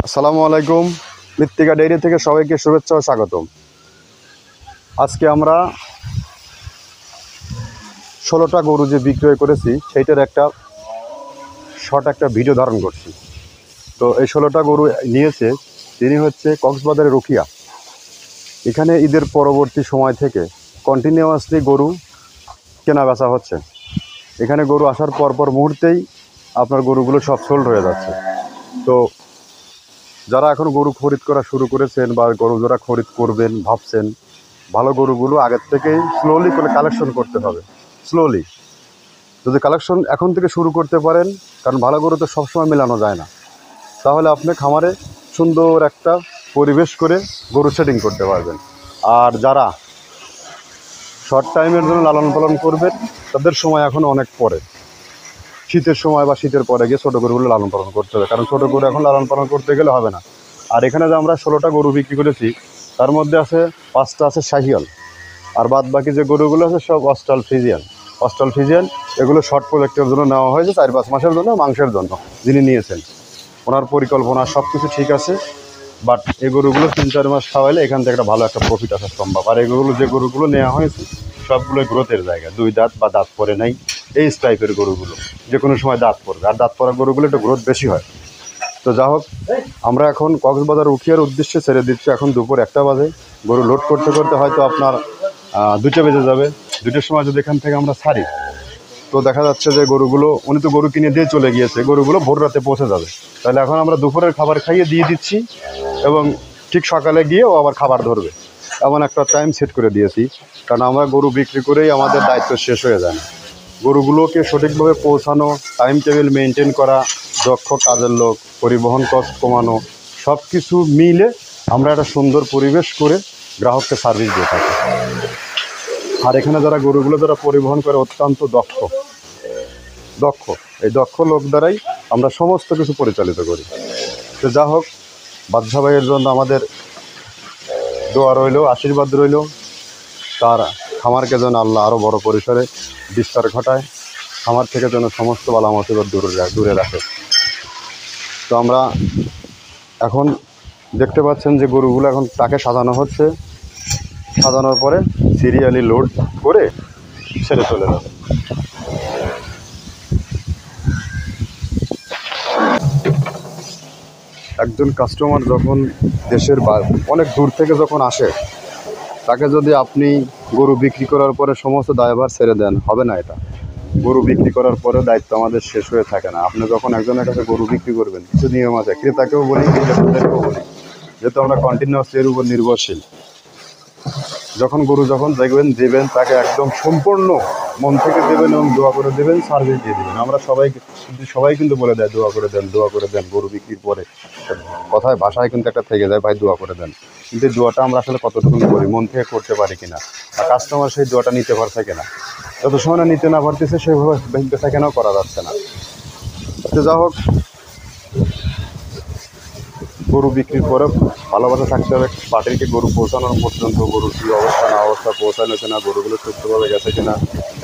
আসসালামু আলাইকুম। মৃত্তিকা ডেইরি থেকে সবাইকে শুভেচ্ছা ও স্বাগতম। আজকে আমরা 16টা গরু যে বিক্রয় করেছি সেইটার একটা ভিডিও ধারণ করছি। তো এই 16টা গরু নিয়েছে তিনি হচ্ছে কক্সবাজারের রুকিয়া। এখানে ঈদের পরবর্তী সময় থেকে কন্টিনিউয়াসলি গরু কেনা বেচা হচ্ছে। এখানে গরু আসার পর মুহূর্তেই আপনার গরুগুলো সব সোল্ড হয়ে যাচ্ছে। তো যারা এখন গরু খরিদ করা শুরু করেছেন বা গরু যারা খরিদ করবেন ভাবছেন, ভালো গরুগুলো আগের থেকেই স্লোলি করে কালেকশন করতে হবে। স্লোলি যদি কালেকশন এখন থেকে শুরু করতে পারেন, কারণ ভালো গরু তো সবসময় মেলানো যায় না, তাহলে আপনি খামারে সুন্দর একটা পরিবেশ করে গরু সেটিং করতে পারবেন। আর যারা শর্ট টাইমের জন্য লালন পালন করবেন তাদের সময় এখন অনেক পরে, শীতের সময় বা শীতের পরে গিয়ে ছোটো গরুগুলো লালন পালন করতে হবে, কারণ ছোটো গরু এখন লালন পালন করতে গেলে হবে না। আর এখানে যে আমরা 16টা গরু বিক্রি করেছি তার মধ্যে আছে 5টা আছে শাহিয়াল, আর বাদ বাকি যে গরুগুলো আছে সব অস্ট্রাল ফ্রিজিয়ান। এগুলো শর্ট প্রজেক্টের জন্য নেওয়া হয়েছে, 4-5 মাসের জন্য মাংসের জন্য। যিনি নিয়েছেন ওনার পরিকল্পনা সব কিছু ঠিক আছে, বাট এই গরুগুলো 3-4 মাস খাওয়াইলে এখান থেকে একটা ভালো একটা প্রফিট আসা সম্ভব। আর এগুলো যে গরুগুলো নেওয়া হয়েছে সবগুলোই গ্রোথের জায়গা, 2 দাঁত বা দাঁত পরে নাই এই টাইপের গরুগুলো, যে কোনো সময় দাঁত পড়বে। আর দাঁত পড়া গরুগুলো একটু গ্রোথ বেশি হয়। তো যা হোক, আমরা এখন কক্সবাজার উখিয়ার উদ্দেশ্যে ছেড়ে দিচ্ছি। এখন দুপুর 1টা বাজে। গরু লোড করতে করতে হয়তো আপনার 2টা বেজে যাবে। 2টার সময় যদি এখান থেকে আমরা ছাড়ি তো দেখা যাচ্ছে যে গরুগুলো, উনি তো গরু কিনে দিয়ে চলে গিয়েছে, গরুগুলো ভোর রাতে পৌঁছে যাবে। তাহলে এখন আমরা দুপুরের খাবার খাইয়ে দিয়ে দিচ্ছি এবং ঠিক সকালে গিয়ে ও আবার খাবার ধরবে, এমন একটা টাইম সেট করে দিয়েছি। কারণ আমরা গরু বিক্রি করেই আমাদের দায়িত্ব শেষ হয়ে যায় না। গরুগুলোকে সঠিকভাবে পৌঁছানো, টাইম টেবিল মেনটেন করা, দক্ষ কাজের লোক, পরিবহন কস্ট কমানো, সব কিছু মিলে আমরা একটা সুন্দর পরিবেশ করে গ্রাহককে সার্ভিস দিয়ে থাকি। আর এখানে যারা গরুগুলো যারা পরিবহন করে অত্যন্ত দক্ষ এই দক্ষ লোক দ্বারাই আমরা সমস্ত কিছু পরিচালিত করি। তো যা হোক, বাদশা ভাইয়ের জন্য আমাদের দোয়া রইল, আশীর্বাদ রইল। তার খামারকে যেন আল্লাহ আরও বড় পরিসরে বিস্তার ঘটায়, খামার থেকে যেন সমস্ত বালা মুসিবত দূরে রাখে। তো আমরা এখন দেখতে পাচ্ছেন যে গরুগুলো এখন তাকে সাজানো হচ্ছে, সাজানোর পরে সিরিয়ালি লোড করে ছেড়ে চলে যাবে। একজন কাস্টমার যখন দেশের অনেক দূর থেকে যখন আসে, তাকে যদি আপনি গরু বিক্রি করার পরে সমস্ত দায়ভার ছেড়ে দেন, হবে না। এটা গরু বিক্রি করার পরে দায়িত্ব আমাদের শেষ হয়ে থাকে না। আপনি যখন একজনের কাছে গরু বিক্রি করবেন, কিছু নিয়ম আছে, ক্রেতাকেও বলি বিক্রেতাদেরকেও বলি, যেহেতু আমরা কন্টিনিউয়াসলি এর উপর নির্ভরশীল। যখন দেবেন তাকে একদম সম্পূর্ণ মন থেকে দেবেন এবং দোয়া করে দেবেন, সার্ভিস দিয়ে দেবেন। আমরা সবাই কিন্তু বলে দেয় দোয়া করে দেন গরু বিক্রির পরে। ভাষায় কিন্তু একটা থেকে যায়, ভাই দোয়া করে দেন। কিন্তু এই দোয়াটা আমরা আসলে কতটুকু করি, মন থেকে করতে পারি কিনা, আর কাস্টমার সেই দোয়াটা নিতে পারছে কিনা। যত সময় না নিতে না পারতেছে সেভাবে বেঁচে কেন করা যাচ্ছে না। তো যা হোক, গরু বিক্রির পরে ভালোবাসা থাকতে হবে। পার্টিকে গরু পৌঁছানোর পর্যন্ত গরুর কী অবস্থা না অবস্থা, পৌঁছানো না, গরুগুলো সুস্থভাবে গেছে কিনা,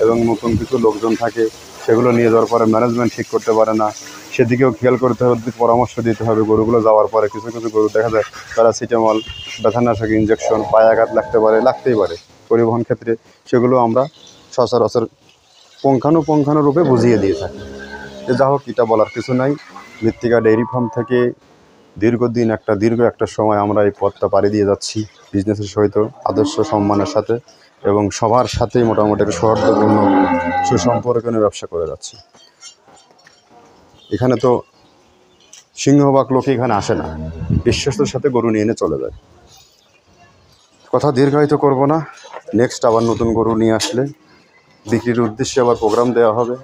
এবং নতুন কিছু লোকজন থাকে সেগুলো নিয়ে যাওয়ার পরে ম্যানেজমেন্ট ঠিক করতে পারে না, সেদিকেও খেয়াল করতে হবে, পরামর্শ দিতে হবে। গরুগুলো যাওয়ার পরে কিছু গরু দেখা যায় প্যারাসিটামল, ব্যথানাশক ইঞ্জেকশন, পায়ে আঘাত লাগতেই পারে পরিবহন ক্ষেত্রে, সেগুলো আমরা সচরাচর পুঙ্খানুপুঙ্খানুরূপে বুঝিয়ে দিয়ে থাকি। যা হোক, এটা বলার কিছু নাই। মৃত্তিকা ডেইরি ফার্ম থেকে দীর্ঘ একটা সময় আমরা এই পথটা পাড়ি দিয়ে যাচ্ছি বিজনেসের সহিত, আদর্শ সম্মানের সাথে, এবং সবার সাথেই মোটামুটি একটা সৌহার্দ্যপূর্ণ সুসম্পর্ক নিয়ে ব্যবসা করে যাচ্ছি। এখানে তো সিংহভাগ লোকে এখানে আসে না, বিশ্বস্তের সাথে গরু নিয়ে এনে চলে যায়। কথা দীর্ঘায়িত করব না। নেক্সট আবার নতুন গরু নিয়ে আসলে বিক্রির উদ্দেশ্যে আবার প্রোগ্রাম দেওয়া হবে,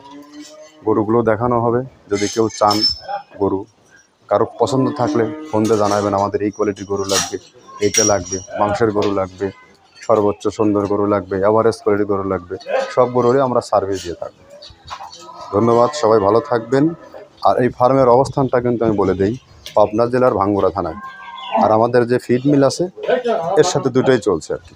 গরুগুলো দেখানো হবে। যদি কেউ চান গরু, কারো পছন্দ থাকলে ফোন দিয়ে জানাবেন, আমাদের এই কোয়ালিটির গরু লাগবে, এইটা লাগবে, মাংসের গরু লাগবে, সর্বোচ্চ সুন্দর গরু লাগবে, এভারেজ কোয়ালিটির গরু লাগবে, সব গরুরই আমরা সার্ভিস দিয়ে থাকবো। ধন্যবাদ, সবাই ভালো থাকবেন। আর এই ফার্মের অবস্থানটা কিন্তু আমি বলে দিই, পাবনা জেলার ভাঙ্গুড়া থানায়। আর আমাদের যে ফিড মিল আছে এর সাথে দুটোই চলছে আর কি।